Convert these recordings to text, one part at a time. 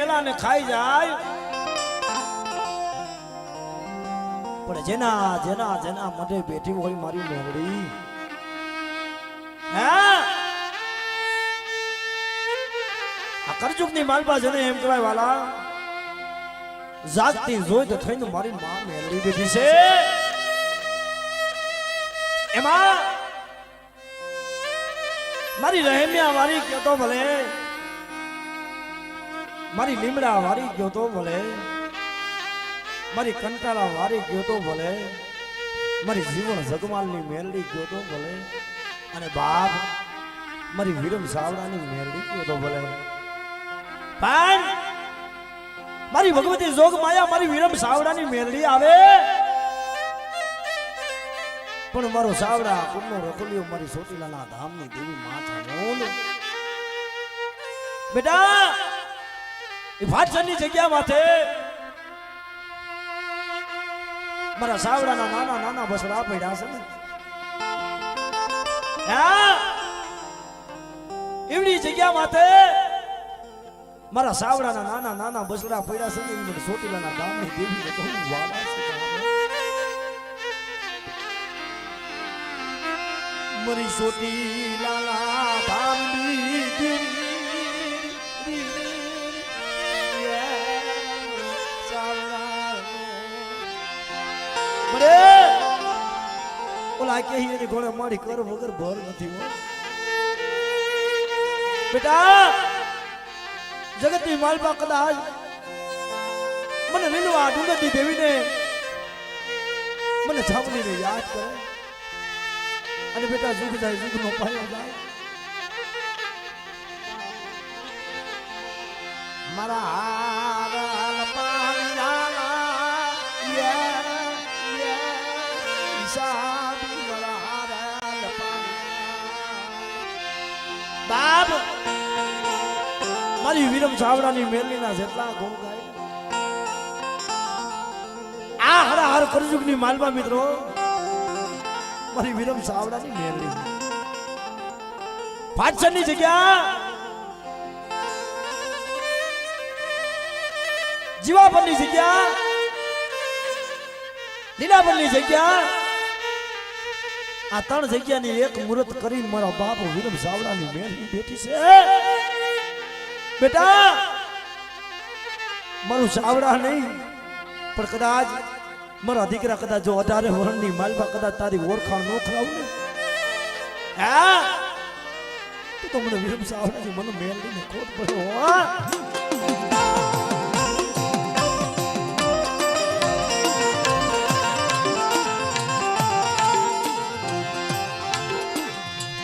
મેલાને ખાઈ જાય પણ જેના જેના જેના મઢે બેઠી હોય મારી મેલડી આ કરજુગની માલપા જને એમ કહેવાય વાલા જાગતી જોઈ તો થઈને મારી માં મેલડી બેઠી છે એમાં મારી રહેમ્યા વારી ગયો તો ભલે મારી લીમડા વારી ગયો તો ભલે મારી કંટાળા વારી ગયો તો ભલે મારી જીવન જગમાલની મેલડી ગયો તો ભલે અને બાપ મારી વિરમ સાવડાની મેલડી ગયો તો ભલે પણ મારી ભગવતી જોગ માયા મારી વિરમ સાવડાની મેલડી આવે પણ મારો સાવડા કુમનો રખોલિયો મારી સોટીલાના ધામની દેવી માથા મોન બેટા એ ભાટસરની જગ્યા માથે મારા સાવડાના નાના નાના બસડા પડ્યા છે ને હા એવડી જગ્યા માથે મારા સાવડાના નાના નાના બસડા પડ્યા છે ને મને સોટીલાના ધામની દેવી તો વાલા છે મારી સોટીલાના ધામની દેવી ઓલા કે એની ઘોડે મારી કર વગર ભર નથી હો બેટા જગતની માલપા કદાચ મને લીલવા ડુંગરની દેવીને મને છાપલીને યાદ કરે અને બેટા જુગ જાય જુગનો પાયો જાય મારા હારા પાણીના બાપ મારી વિરમ સાવડાની મેલડીના જેટલા ગુણ ગાય આ હરા હર કરજુગની માલવા મિત્રો મારી વિરમ સાવડાની મેલડી પાછળની જગ્યા જીવાપરની જગ્યા લીલાપરની જગ્યા આ ત્રણ જગ્યાની એક મુહૂર્ત કરીને મારા બાપ વિરમ સાવડાની મેલડી બેઠી છે બેટા મારું સાવડા નહીં પણ કદાચ મારા દીકરા કદાચ જો 18 વર્ષની માલપા કદાચ તારી ઓળખાણ ન કરાવું ને હા તો મને વિરમ સાવડાની મને મેલડીને ખોટ પડ્યો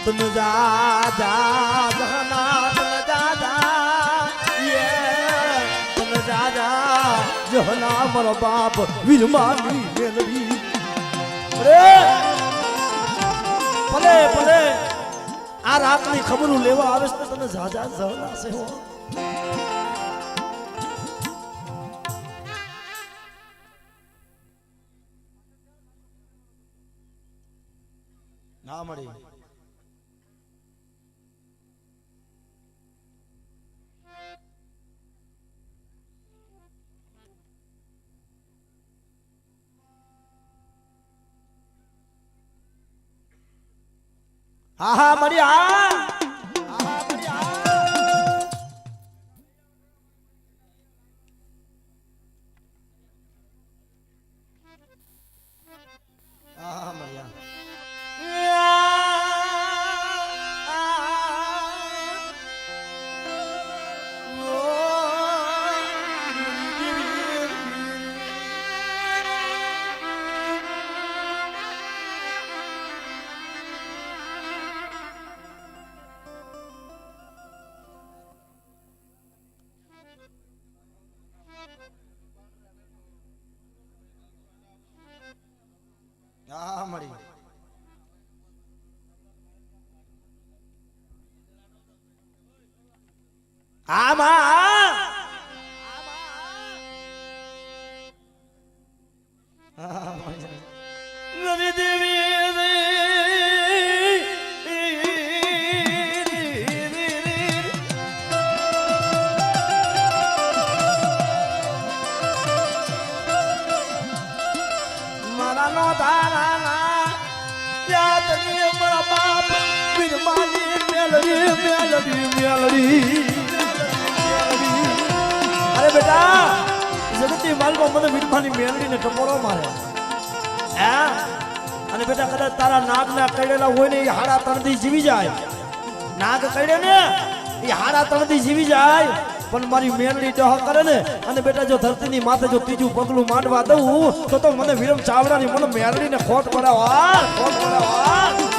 तुम जा जा जहना तुम जा जा ये तुम जा जा जहना मर बाप विरमानी मेलडी अरे भले भले आ रातनी खबरू लेवा आवे तो तने जा जा जहना से हो ना मड़ी હા હા મળી હા મળી હા મળી હા મળી આમાં નવી દેવી અરે બેટા જગતની માલમાં મને વીરમાની મેલડીને ટપોરો મારે હે અને બેટા કદાચ તારા નાગના કઈડેલા હોય ને એ હાડા તણથી જીવી જાય નાગ કઈડે ને એ હાડા તણથી જીવી જાય પણ મારી મેલડી ડહ કરે ને અને બેટા જો ધરતીની માથે જો ત્રીજું પગલું માંડવા દઉં તો મને વિરમ ચાવડાની મને મેલડીને ખોટ પડાવવા ખોટ પડાવવા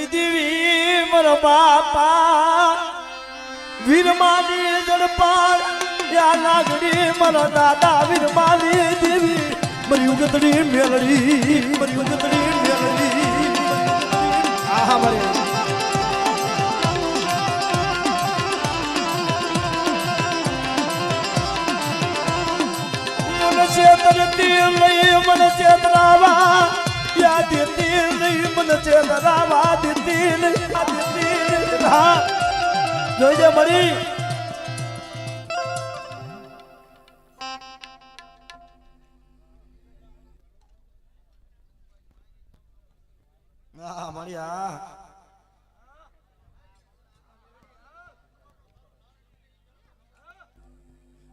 દેવી મારા બાપા વીરમાની જડપાળ યા લાગડી મારા દાદા વીરમાની દેવી મારી ઉગતડી મેલડી મારી ઉગતડી મેલડી આહા મારી મને ચેતનતી લઈ મને ચેતરાવા યા દેતી નહીં મને ચેતરાવા દેતી નહીં આ દેતી નહીં હા જોઈજે મળી હા મળી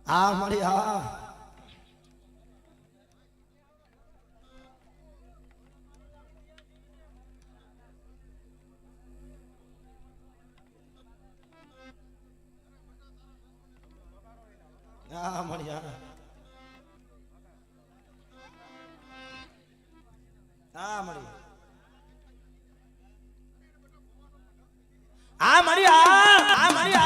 હા મળી હા હા મળી હા મળી આ મળી આ મળી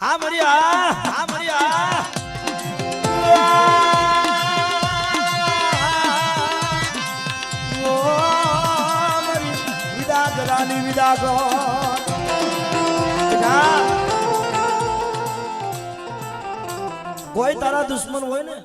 આ મળી આ મળ્યા વિદા ગરાની વિદા ગો કોઈ તારા દુશ્મન હોય ને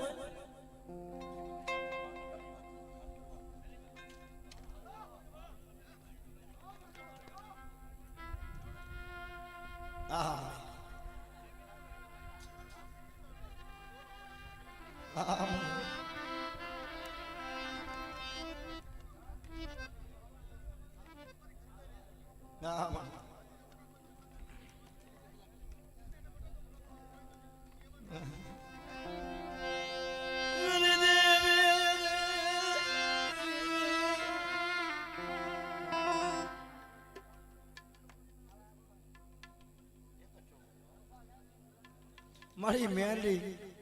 મારી મેલડી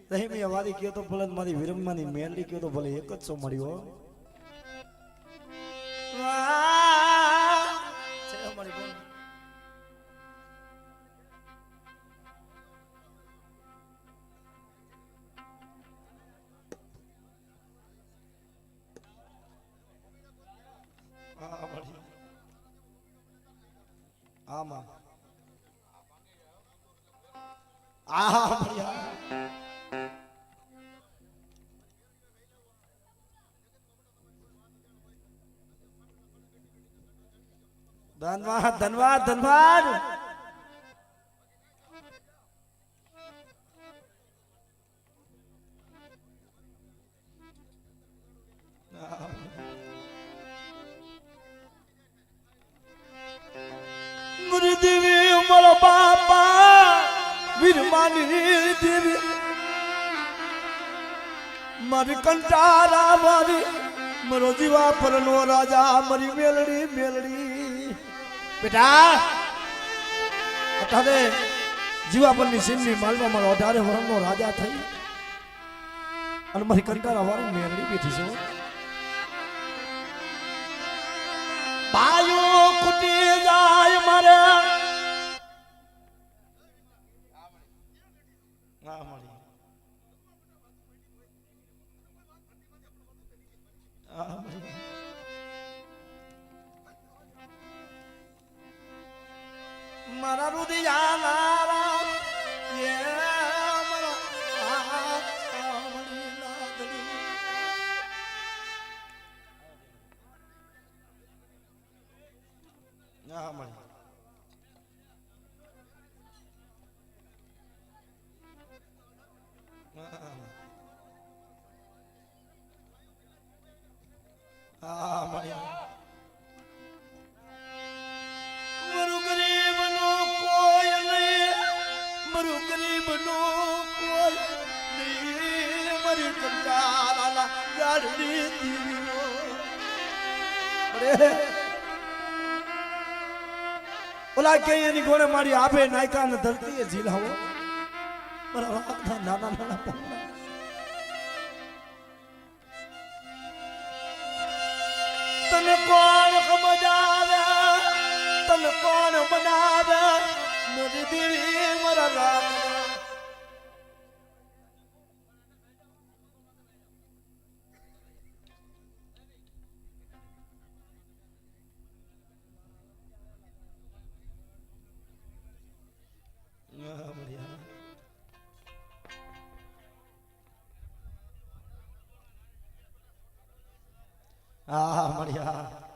રહીમી અવાદી કયો તો ભલે મારી વિરમમાની મેલડી કયો તો ભલે એક જ સો મળ્યો આમાં આહા મળ્યા ધન્યવાદ ધન્યવાદ ધન્યવાદ. ગુરુદેવી મારો બાપા વીરમાની દેવી મારી કંટારા મારી મારો જીવા પરનો રાજા મારી મેલડી મેલડી બેટા અત્યારે જીવાપરની સિંહની માલમાં મારો 18 વર્ષનો રાજા થઈ અને મારી કંટારા વાળી મેલડી બેઠી છે. બાયો કુટી જાય મારે મારા રુદિયાના મરુ ગરીબ નો કોઈ નહીં, મરુ ગરીબ નો કોઈ નહીં, મરી કંટાળાના ગાડી દીવો. અરે ઓલા કે એની ગોળે મારી આપે નાયકા ને ધરતીએ ઝીલાવો મારા નાના નાના પગલા. તને કોણ સમજાવે, તને કોણ બનાવે, મારી દેવી મારા રામ. હા મળ્યા.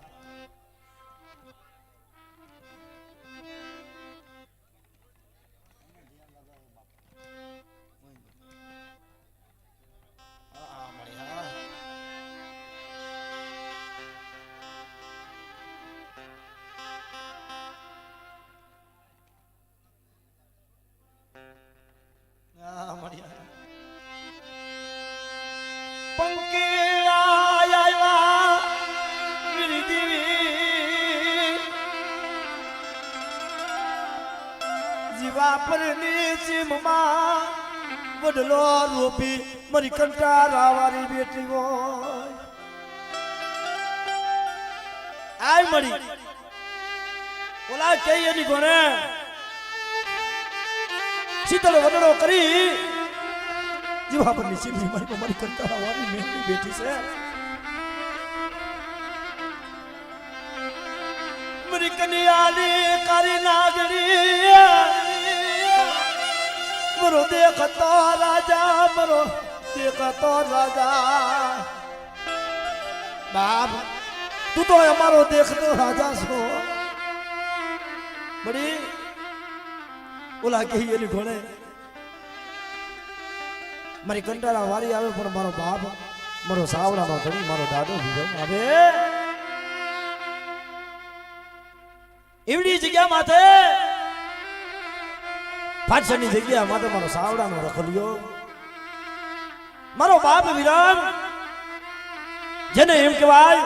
જીવાપરની સીમમાં વડલો રૂપી મારી કંટારા વાળી બેટી હોય આય મળી ઓલા કઈ એની ગોણે શીતળ વડલો કરી જીવાપરની સીમમાં મારી કંટારા વાળી બેટી બેઠી છે. મારી કન્યાની કારી નાગરી મરો દેખતો રાજા, મરો દેખતો રાજા. બાપ તું તો અમારો દેખતો રાજા છો. બડી ઓલા કહી એની ઘોડે મારી કંટાળા વારી આવે પણ મારો બાપ મારો સાવડાનો ધણી મારો દાદો વિજય આવે એવડી જગ્યા માથે પાછળની જગ્યા માટે મારો સાવડાનો રખલ્યો મારો બાપ વિરામ જેને એમ કહેવાય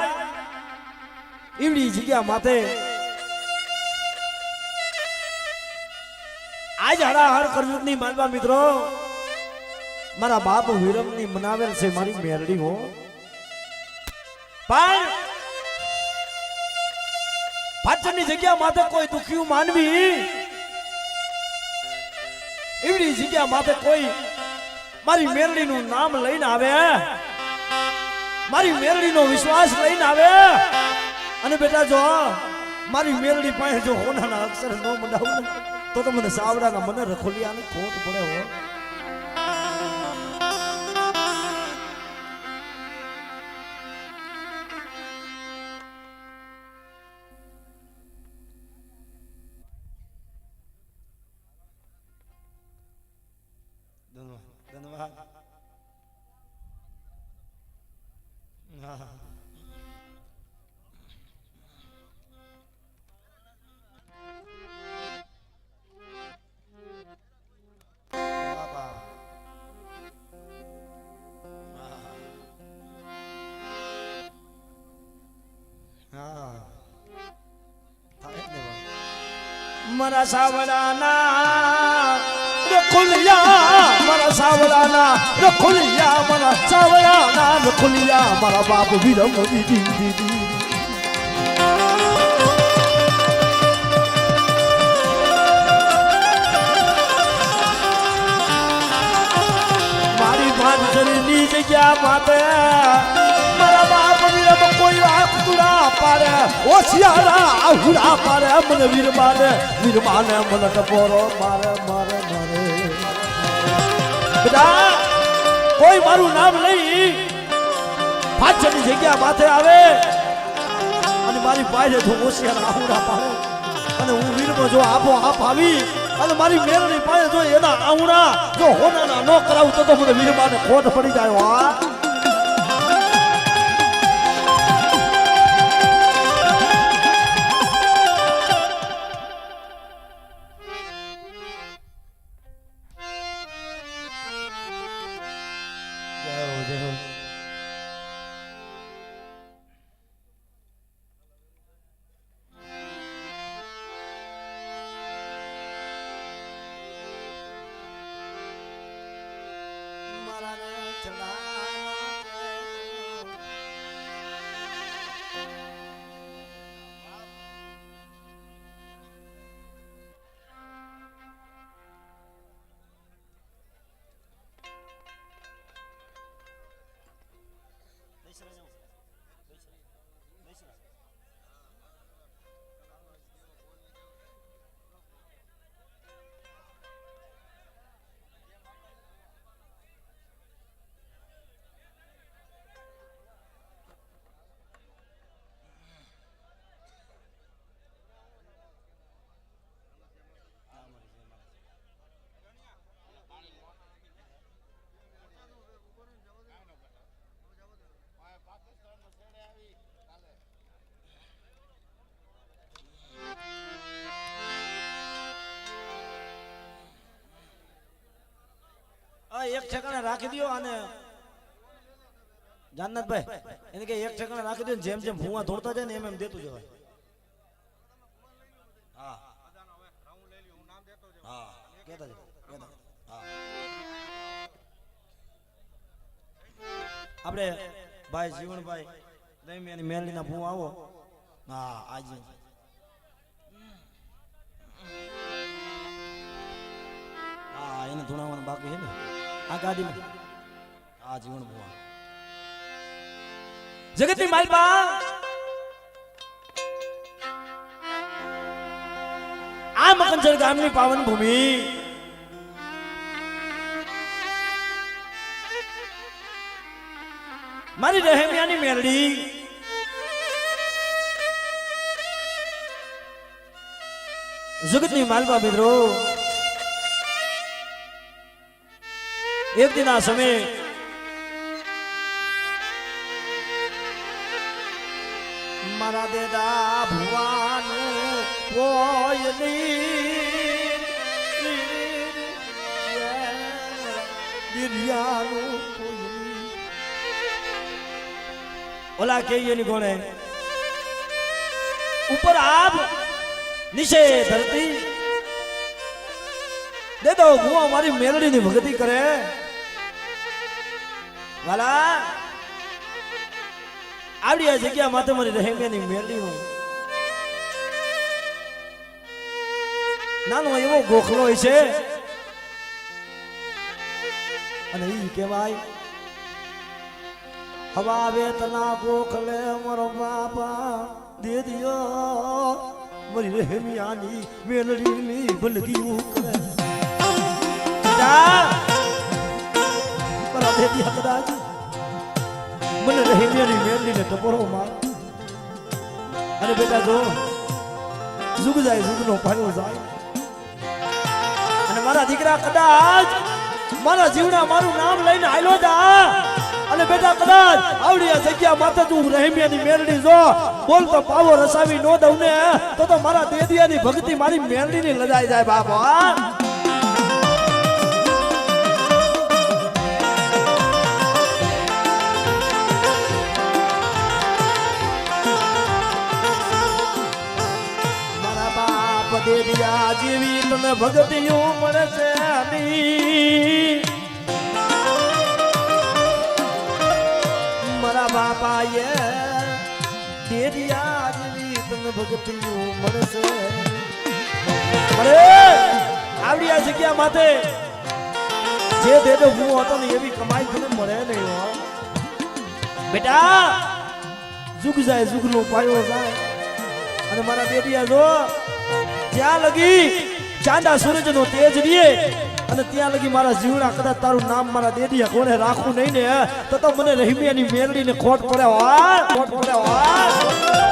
એવડી જગ્યા માથે આજ હડાહડ કરજુતની માલવા મિત્રો મારા બાપ વિરમની મનાવેલ છે મારી મેરડી હો. પણ પાછળની જગ્યા માથે કોઈ દુખ્યું માનવી એવડી જગ્યા માથે કોઈ મારી મેરડીનું નામ લઈને આવે, મારી મેરડીનો વિશ્વાસ લઈને આવે અને બેટા જો મારી મેરડી પાસે જો હોનાના અક્ષર ન મંડાવું તો મને સાવડાના મને રખોલિયાને ખોટ પડે હો. મારા સાવડાના રખુલિયા મારા સાવડાના રખુલિયા મારા સાવડાના રખુલિયા મારા બાપ વિરમ દીદી દીદી મારી ભાનસરીની જગ્યા માટે મારા બાપ વિરમ કોઈ આખુડા પાડે ઓશિયારા આહુડા પાડે મને વીરમાને મને ટપોરો મારે મારે મારે બધા કોઈ મારું નામ લઈ પાછળની જગ્યા માથે આવે અને મારી પાસે જો ઓશિયારા આહુડા પાડે અને હું વીરમાં જો આપો આપ આવી અને મારી મેરની પાસે જો એના આહુડા જો હોનાના ન કરાવું તો મને વીરમાને ખોટ પડી જાય હા એક ઠેકાણે રાખી દો અને જાનનાથભાઈ એને કે એક ઠેકાણે રાખી દો જેમ જેમ ભૂવા ધોડતા જાય ને એમ એમ દેતું જવાય હા હા કેતા જ હા આપણે ભાઈ જીવણભાઈ દરમિયાની મેલડીના ભૂવા આવો હા આજે હા એને ધૂણાવવાનું બાકી છે ને આ ગાડીમાં આ જીવન ભુવા જગતની માલપા આ મકનસર ગામની પાવન ભૂમિ મારી રહેમિયાની મેલડી જગતની માલપા મિત્રો એક દિન આ સમય મારા દેદા ભુવાનું ઓલા કહીએ ની કોણે ઉપર આપ નીચે ધરતી દે દો ભુવા મારી મેલડી ની ભક્તિ કરે વાલા આવડી આ જગ્યા માથે મારી રહેમિયાની મેલડી નું નાનો એવો ગોખલો હોય છે અને ઈ કહેવાય હવા વેતના ગોખલે મારો બાપા દે દિયો મારી રહેમિયાની મેલડી ની ભલકી કરે દે દિયા કદાચ મને રહેમિયાની મેલડીને ટપોરો માર અને બેટા જો જુગ જાય જુગનો પાડો જાય અને મારા દીકરા કદાચ મારા જીવના મારું નામ લઈને આયલો જા અને બેટા કદાચ આવડી આ જગ્યા માથે તું રહેમિયાની મેલડી જો બોલતો પાવો રસાવી નો દઉં ને તો મારા દેદિયાની ભક્તિ મારી મેલડીની લજાઈ જાય બાપા દેરિયા જેવી તને ભગતિયું મળશે ની મારા બાપાએ દેરિયા જેવી તને ભગતિયું મળશે અરે આવડી આ જગ્યા માથે જે દેતો હું હતો ને એવી કમાઈ તને મળે નહીં હો બેટા જુગ જાય જુગનો પાયો જાય અને મારા દેડિયા જો ત્યાં લગી ચાંદા સૂરજનો તેજ રીએ અને ત્યાં લગી મારા જીવડા કદાચ તારું નામ મારા દેડિયા કોને રાખવું નહીં ને તો મને રહીમિયાની મેલડીને ખોટ પડે વા ખોટ પડે વા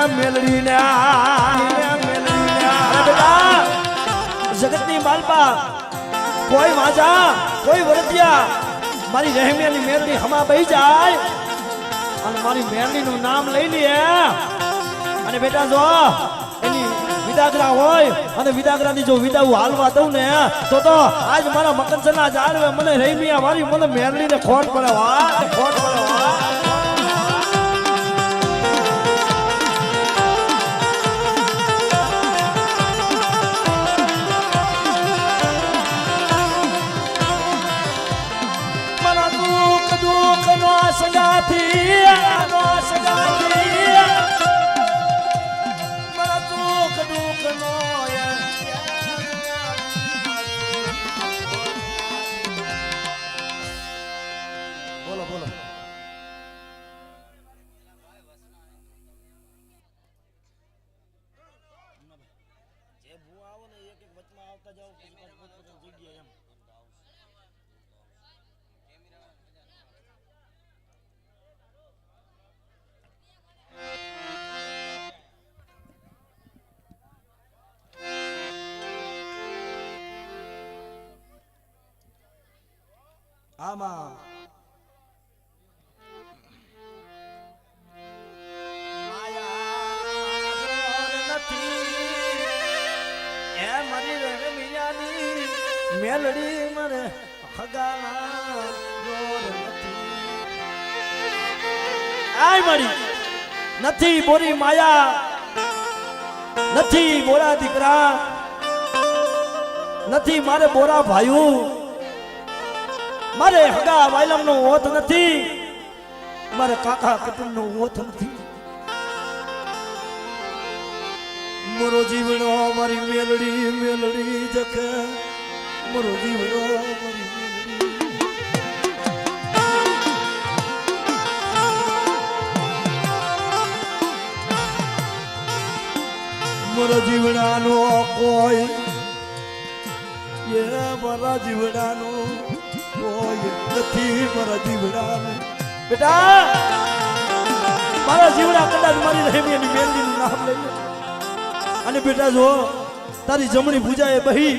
મેલડી જગતની માલપા કોઈ વાજા કોઈ વરતિયા મારી રહેમિયાની મેલડી હમા બહી જાય અને મારી મેલડીનું નામ લઈ લે અને બેટા જો એની વિદાગરા હોય અને વિદાગરાની જો વિદાઉ હાલવા દઉં ને તો આજ મારા મકનસરના જાળવે મને રહેમિયા મારી મને મેલડીને ખોટ પડે વા ખોટ પડે વા સગાથી મારા દુઃખ દુઃખનો બોલો બોલો જે ભૂ આવો ને એક એક વચમાં આવતા જાવ જગ્યા એમ આમાં માયા નથી એ મારી રહેમિયાની મેલડી મને હગાના જોર નથી આય મારી નથી બોરી માયા નથી બોરા દીકરા નથી મારે બોરા ભાઈઓ મારે હગા વાયલમ નો ઓથ નથી મારે કાકા કટુંબ નો ઓથ નથી મારો જીવનો મારી મેલડી મેલડી જખે મારો જીવનો મારી મારા જીવડાનો કોઈ મારા જીવડાનો નથી મારા જીવડાનું બેટા મારા જીવડા કદાચ મારી રહેમિયાની મેલડીનું નામ લઈ અને બેટા જો તારી જમણી ભુજાએ બહી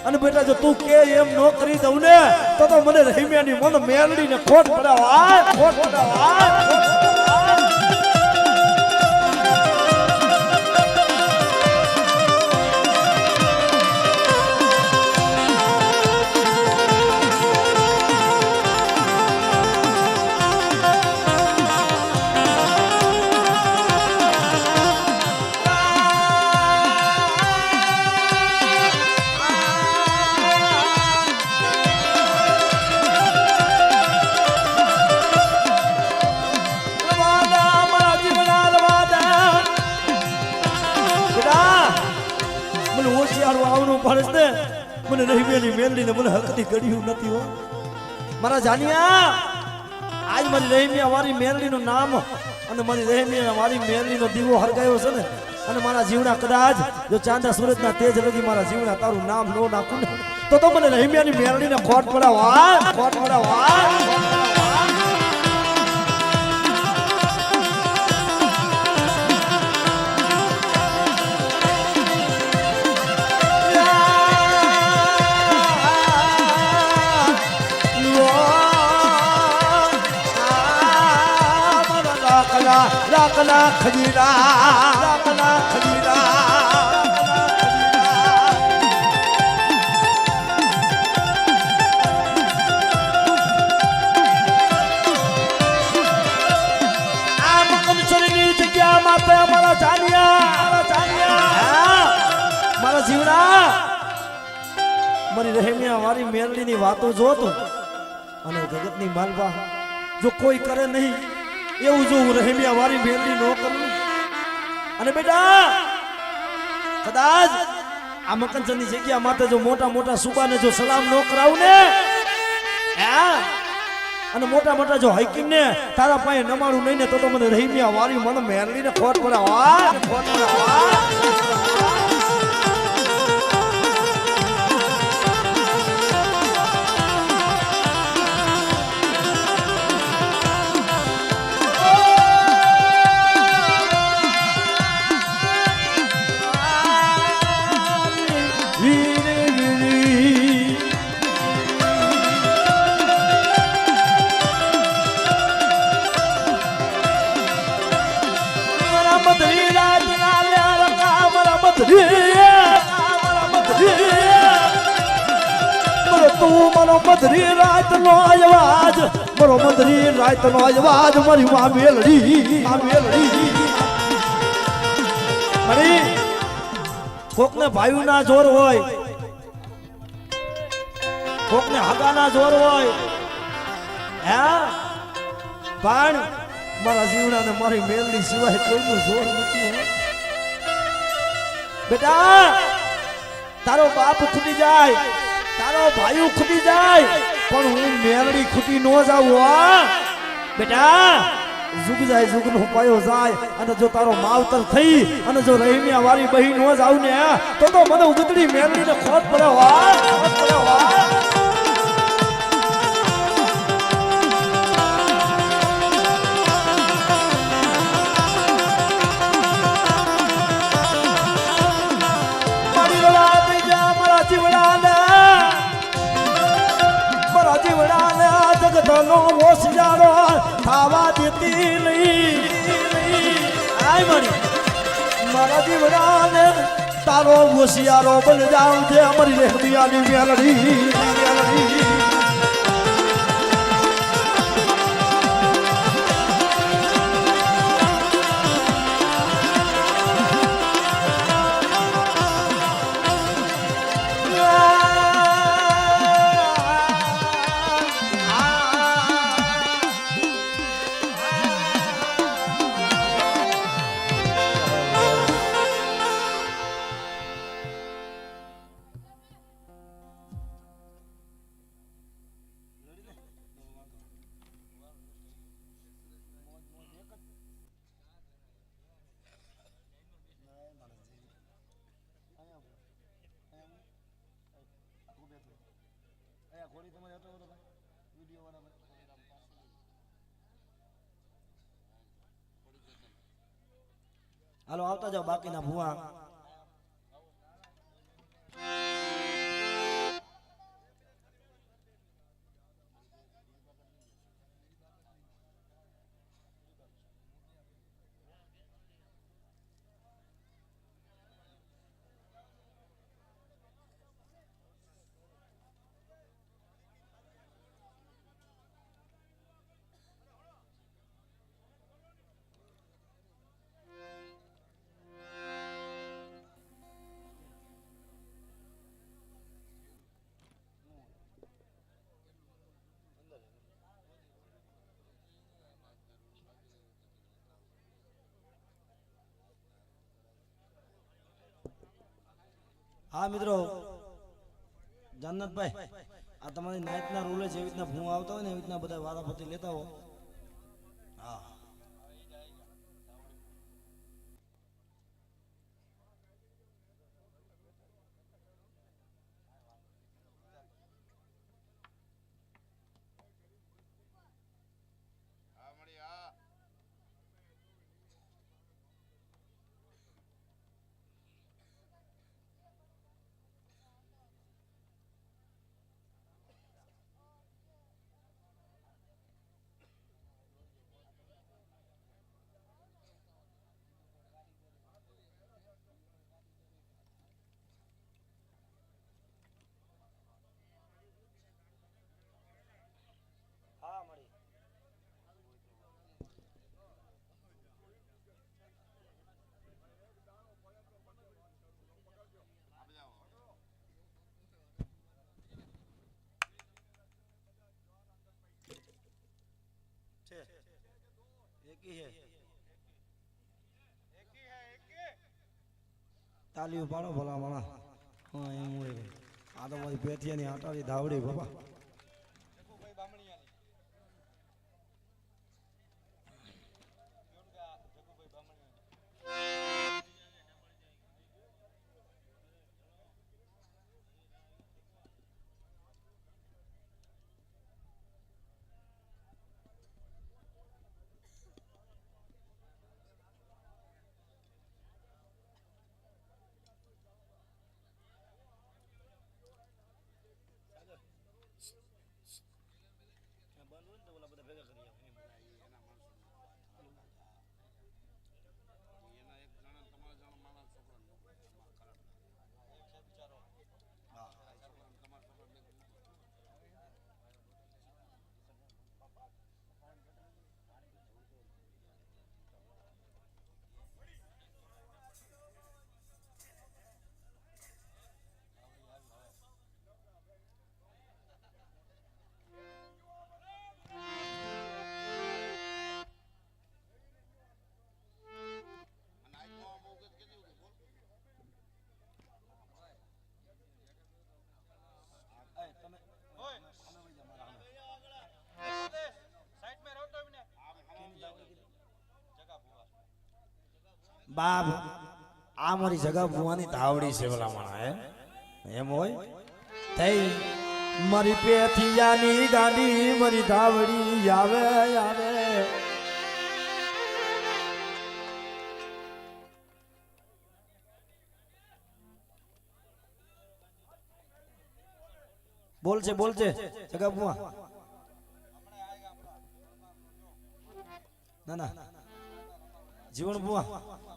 અને બેટા જો તું કે એમ ન કરી દઉં ને તો મને રહેમિયાની મને મેલડીને ખોટ પડાવા ખોટ પડાવા મને રહેમિયાની મેલડીને મને હકની ગળ્યું નથી હો મારા જાનિયા આજ મારી રહેમિયા મારી મેલડીનું નામ અને મારી રહેમિયા મારી મેલડીનો દીવો હરગાયો છે ને અને મારા જીવડા કદાચ જો ચાંદા સૂરજના તેજ લગી મારા જીવડા તારું નામ નો નાખું ને તો મને રહેમિયાની મેલડીને ખોટ પડાવા ખોટ પડાવા રાખના ખજીરા રાખના ખજીરા મારા જીવડા મારી રહેમિયા વાળી મેરડી ની વાતો જોતો અને જગત ની માલવા જો કોઈ કરે નહીં એવું જો હું રહેમિયા વાળી મેરડી નો કરું અને બેટા કદાચ આ મકનચંદ ની જગ્યા માટે જો મોટા મોટા સુબાને જો સલામ નો કરાવું ને અને મોટા મોટા જો હાઈકિંગ ને તારા પાસે નમાડું નહીં ને તો મને રહીમિયા વારી મને મેરડી ને ખોટ પડે ખોટ પડે મધરી રાત નો અવાજ મારો મધરી રાત નો અવાજ મારી માં મેલડી મારી કોક ને ભાઈ ના જોર હોય કોક ને હગા ના જોર હોય પણ મારા જીવડા ને મારી મેલડી સિવાય કોઈનું જોર નથી બેટા તારો બાપ ખૂટી જાય તારો ભાઈ ખૂટી જાય પણ હું મેરડી ખૂટી નો જાઉં બેટા જુગ જાય જુગ નો પાયો જાય અને જો તારો માવતર થઈ અને જો રહીમિયા વાળી બહી નો જાવ ને તો મને ઉગતડી મેરડી ને ખોટ પડે જગતનો ઓસિયારો ખાવા દેતી નહીં મારા જીવડાને તારો ઓસિયારો બન જાવ છે અમારી રહેમિયાની મેલડી હાલો આવતા જાઓ બાકીના ભુવા હા મિત્રો જન્નતભાઈ આ તમારી નાઈટના રૂલે જેવી રીતના ભૂ આવતા હોય ને એવી રીતના બધા વારાફરતી લેતા હો હા તાલીઓ પાડો ભલા માણા. હા એમ હોય. આ તો મારી પેઠિયાની આટાની ધાવડી બાબા. બાપ આ મારી જગા ભુવાની ધાવડી છે ભલા માણા. એમ હોય થઈ મારી પેથિયાની ગાડી મારી ધાવડી આવે આવે. બોલશે બોલશે જગા ભુવા. ના ના જીવન ભુવા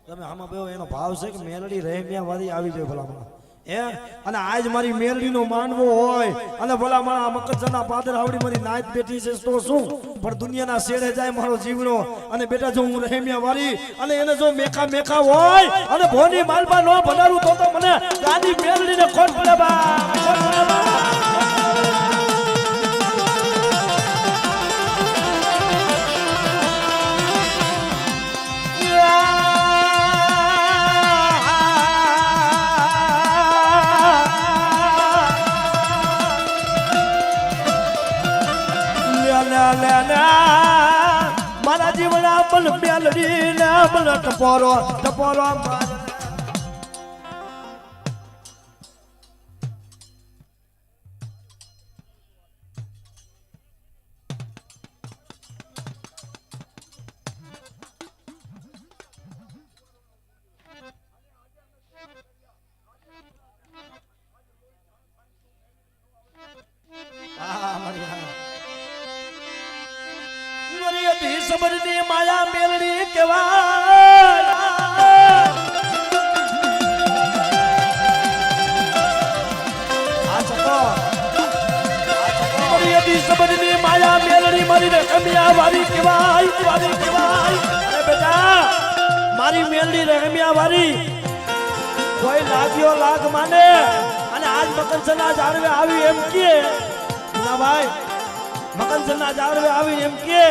તમે આમાં બેહો. એનો ભાવ છે કે મેલડી રહેમિયા વાળી આવી જાય ભલા માણા. અને આજ મારી મેલડી નો માનવો હોય અને ભલા માણા મકરચના પાદર આવડી મારી નાચ બેઠી છે તો શું પણ દુનિયાના શેડે જાય મારો જીવનો. અને બેટા જો હું રહેમિયા વાળી અને એને જો મેખા મેખા હોય અને ભોની માલપા નો ભડારું તો મને ગાડી મેલડી ને ખોટ પડે બા. મારા જીવના બલ મેલડી ને બલ ટપોરો ટપોરો. સબરની માયા મેલડી કેવાય. સબરની માયા મેલડી મારી રહેમિયા વારી કેવાય વારી કેવાય. અરે બેટા મારી મેલડી રહેમિયા વારી કોઈ લાગ્યો લાગ માને અને આજ મકનસના જાળવે આવી એમ કે ના ભાઈ મકનસના જાળવે આવી એમ કે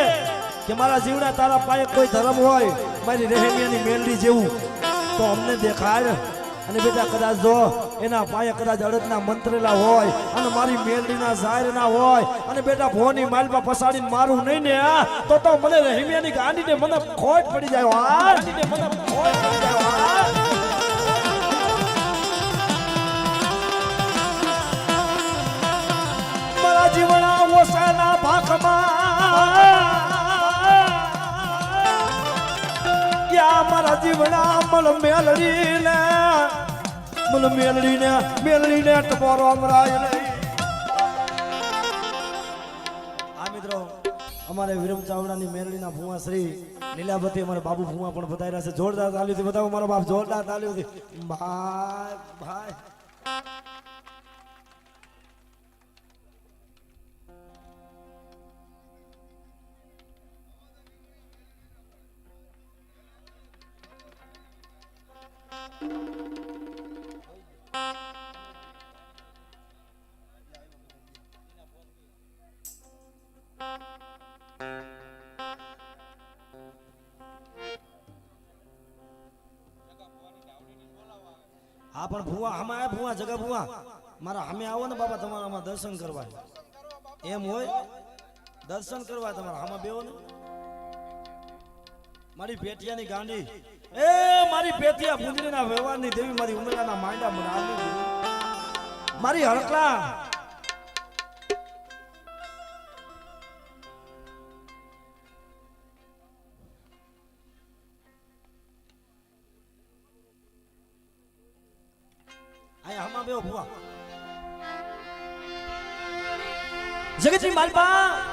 મારા જીવના તારા પાયે કોઈ ધર્મ હોય મારી રહેમિયાની મેલડી જેવું તો અમને દેખાય. અને બેટા કદાચ જો એના પાયે કદાચ અડદના મંત્રેલા હોય અને મારી મેલડીના ઝાયરના હોય અને બેટા ભોની માલપા પસાડીને મારું નહીં ને તો મને રહેમિયાની ગાંડીને મને ખોટ પડી જાય. મને ખોટ પડી જાય. મારા જીવના ઓસાના ભાખમાં મારા જીવના મલ મેલડી ને ટપોરો અમરાય નહીં. આ મિત્રો અમારે વિરમ ચાવડાની મેલડીના ભુવા શ્રી લીલાવતી અમારે બાબુ ભુવા પણ બતાવ્યા છે. જોરદાર તાલીઓથી બતાવો મારો બાપ. જોરદાર તાલીઓથી ભાઈ ભાઈ. હા પણ ભુવા આમાં આયા ભુવા જગા ભુવા મારા સામે આવો ને બાપા તમારા આમાં દર્શન કરવા એમ હોય દર્શન કરવા તમારા આમાં બેવો ને મારી પેટિયાની ગાંડી એ મારી પેટિયા ભૂંજરીના વ્યવહારની દેવી મારી ઉમેરાના માંડા મારી હળકલા આયા હમા બેવો ભુવા જગતજી માલપા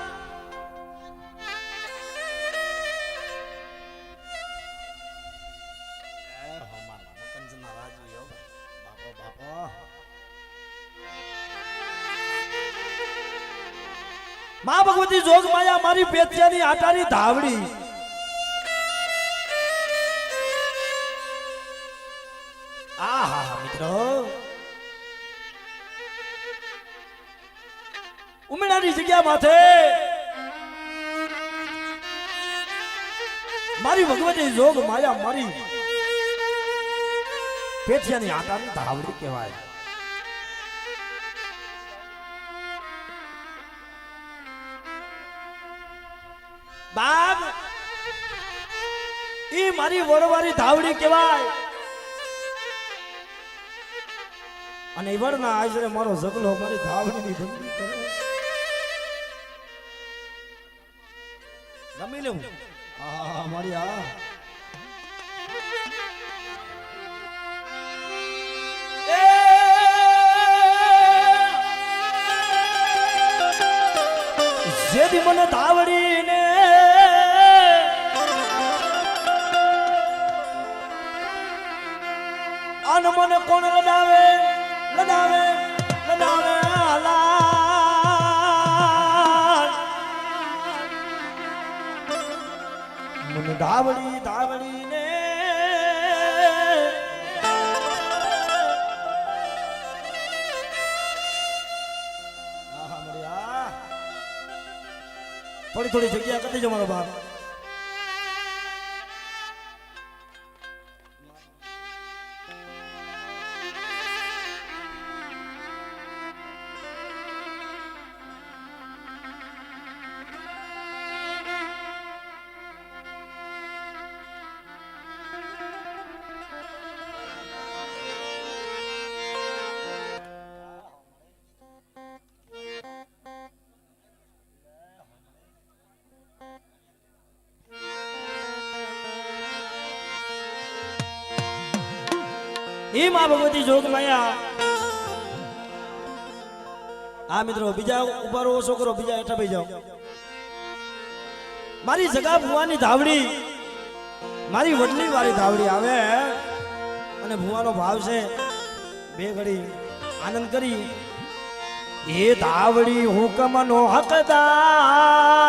માં ભગવતી જોગ માયા મારી પેટિયાની આટાની ધાવડી આહા મિત્રો ઉમેરાની જગ્યા માથે મારી ભગવતી જોગ માયા મારી પેટિયાની આટાની ધાવડી કહેવાય બાપ ઈ મારી વડવારી ધાવડી કહેવાય અને ઈવડના આશરે મારો ઝગલો મારી ધાવડીની બંદી કરે રમી લેવું આ મારી આ જેદી મને ધાવડીને અન મને કોણ લડાવે લડાવે લડાવે હાલાલ મને ધાવડી ધાવડીને થોડી થોડી જગ્યા કરી દેજો મારો બાપ ઈ માં ભગવતી જોગ માયા આ મિત્રો બીજા ઉભારો ઓછો કરો બીજા હેઠા બેસી જાઓ મારી જગા ભુવાની ધાવડી મારી વડલી વાળી ધાવડી આવે અને ભુવાનો ભાવ છે બે ઘડી આનંદ કરી એ ધાવડી હુકમનો હકદાર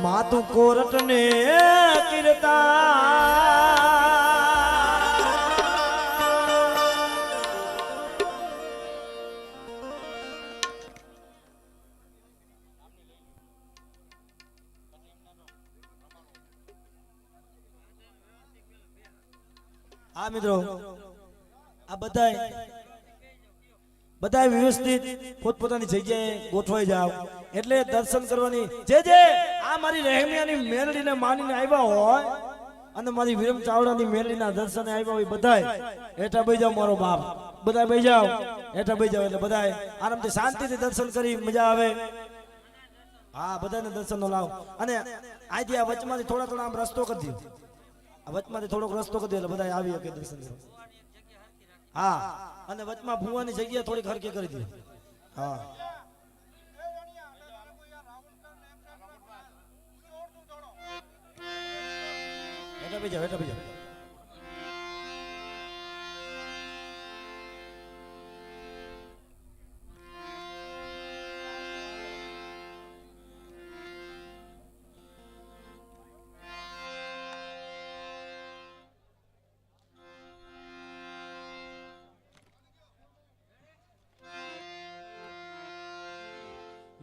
માતું કોરટ ને કીર્તા આ મિત્રો આ બધા વ્યવસ્થિત પોતપોતાની જગ્યાએ ગોઠવાઈ જાવ એટલે દર્શન કરવાની જે આ મારી રહેમિયાની મેલડીને માનીને આવ્યા હોય અને મારી વિરમ ચાવડાની મેલડીના દર્શને આવ્યા હોય બધાય હેઠા બેસી જાવ મારો બાપ બધા બેસી જાવ હેઠા બેસી જાવ એટલે બધાય આરામથી શાંતિથી દર્શન કરી મજા આવે હા બધાને દર્શનનો લાવ અને અહીંથી આ વચમાંથી થોડા આમ રસ્તો કરી દો આ વચમાંથી થોડોક રસ્તો કરી દો એટલે બધા આવી શકે દર્શન કરો હા અને વચમાં ભુવાની જગ્યા થોડી ખરકી કરી દે હા હેઠા બેસી જાવ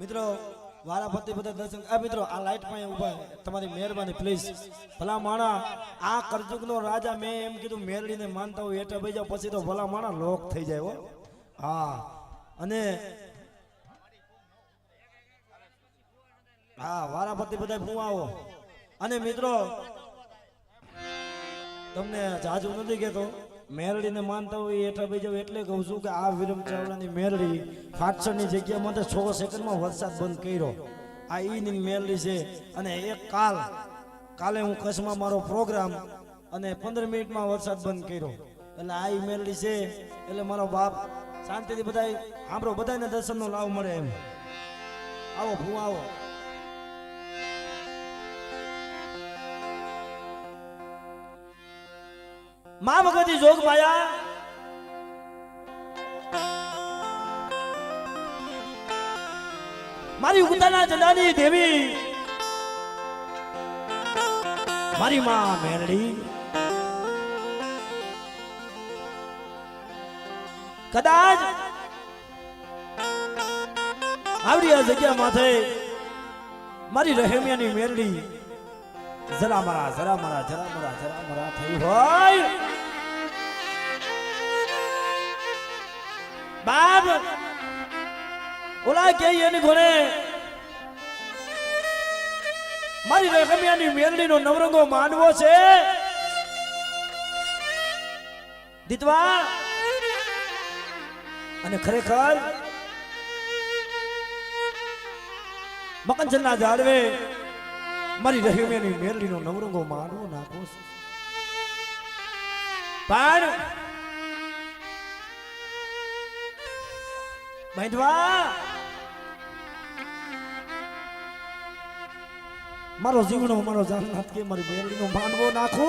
મિત્રો વારાફરતી બધા દર્શન આ મિત્રો આ લાઈટ માં ઊભા તમારી મહેરબાની પ્લીઝ ભલા માણા આ કરજુગનો રાજા મેં એમ કીધું મેરડીને માનતા હોય એટલે ભાઈ જાવ પછી તો ભલા માણા લોક થઈ જાય હો હા અને હા વારાફરતી બધા ફૂવાઓ અને મિત્રો તમને જાજુ નથી કહેતો મેરડીને માનતા હોય એટલે ભાઈ જાવ એટલે કહું છું કે આ વિરમ ચાવડાની મેરડી ફાટસરની જગ્યામાં 6 સેકન્ડમાં વરસાદ બંધ કર્યો આ ઈની મેરડી છે અને એક કાલે હું કચ્છમાં મારો પ્રોગ્રામ અને 15 મિનિટમાં વરસાદ બંધ કર્યો એટલે આ ઈ મેરડી છે એટલે મારો બાપ શાંતિથી બધા સાંભળો બધાને દર્શનનો લાભ મળે એમ આવો ભૂ આવો મા ભગવતી જોગ માયા મારી ઉગતાના જડાની દેવી મારી માં મેરડી કદાચ આવડી આ જગ્યા માથે મારી રહેમિયાની મેરડી જરા મરા થઈ હોય બાપ ઓલા કે એની ઘોડે મારી રહેમિયાની મેરડીનો નવરંગો માંડવો છે દીતવા અને ખરેખર મકનચંદના ઝાડવે મારી રહેમિયાની મેરડીનો નવરંગો માંડવો નાખો પણ મૈંધવા મારો જીવનો મારો જાનનાથ કે મારી મેરડીનો માંડવો નાખો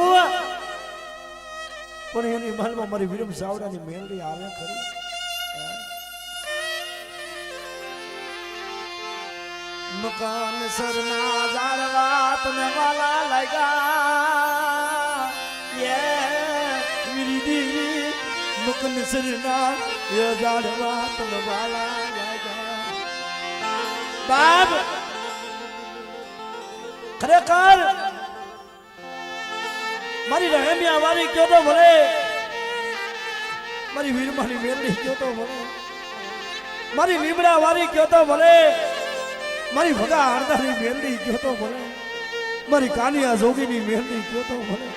પણ એની મહેલમાં મારી વિરમ સાવડાની મેરડી આવે ખરી મકાન સરના ઝાડવા તને વાલા લાગ્યા વિરીદી મકાન સરના ઝાડવા તને વાલા લાગ્યા બાપ ખરેખર મારી રહેમિયા વારી કયો તો ભલે મારી વીરમાની મેરડી કયો તો ભલે મારી લીમડા વારી કયો તો ભલે મારી ભગા હરદાની મેરડી કયો તો ભલે મારી કાનિયા જોગીની મેરડી કયો તો ભલે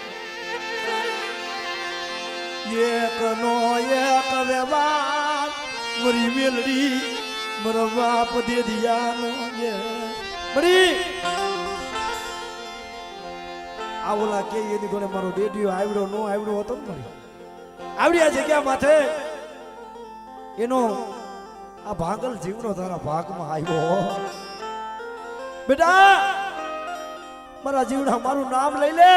એક નો એક વ્યવહાર મારી મેરડી મારા બાપ દે દિયાનો બડી આ ઓલા કે એની ઘરે મારો ડેડિયો આવડો નો આવડો હતો ને આવડી આ જગ્યા માથે એનો આ ભાગલ જીવનો તારા ભાગમાં આવ્યો બેટા મારા જીવના મારું નામ લઈ લે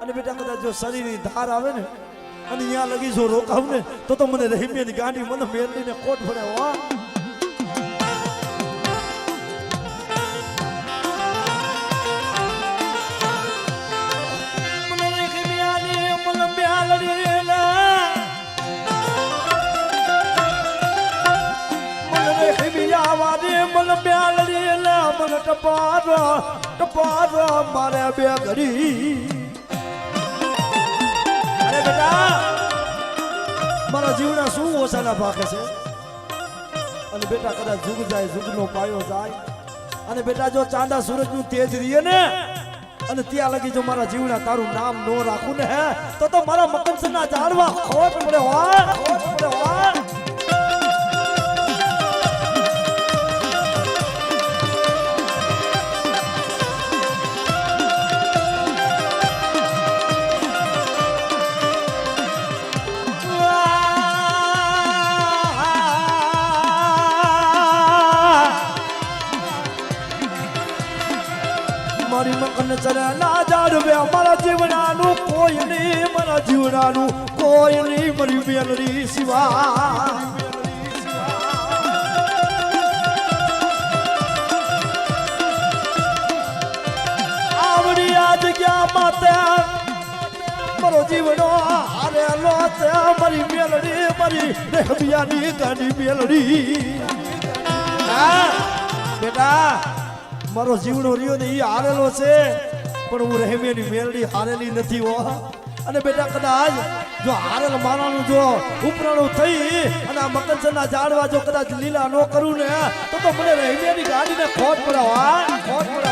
અને બેટા કદાચ જો શરીરની ધાર આવે ને અને અહીંયા લગી જો રોકાવ ને તો મને રહીમિયાની ગાંડી મને મેરડીને કોટ ભરે હો ટપાર મારે બે ઘડી અરે બેટા મારા જીવના શું ઓછાના ભાગે છે અને બેટા કદાચ જુગ જાય જુગનો પાયો જાય અને બેટા જો ચાંદા સૂરજનું તેજ રીએ ને અને ત્યાં લગી જો મારા જીવના તારું નામ નો રાખું ને હે તો મારા મકનસના ઝાડવા ખોટ પડે હોય મારી મકન ચરના ઝાડવે મારા જીવનાનું કોઈ નહીં મારી મેલડી સિવા આવડી આ જગ્યા માતે મારો જીવનો હારેલો છે મારી મેલડી મારી રહેમિયાની ગાડી મેલડી બેટા મારો જીવનો રહ્યો ને એ હારેલો છે પણ હું રહેમેની મેલડી હારેલી નથી હો અને બેટા કદાચ જો હારેલ મારાનું જો ઉપરાણું થઈ અને આ મકરસરના ઝાડવા જો કદાચ લીલા ન કરું ને તો મને રહેમેની ગાડીને ખોટ પડે ખોટ પડે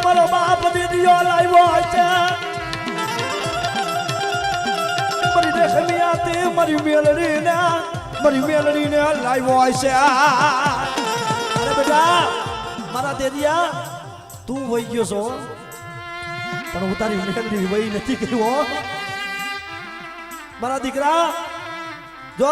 મારો બાપ દીદીઓ લાવ્યો છે મારી દેખમિયાથી મારી મેલડીને લાવ્યો છે અરે બેટા મારા દેદિયા તું વહી ગયો છો પણ હું તારી મેલડી વહી નથી ગયો મારા દીકરા જો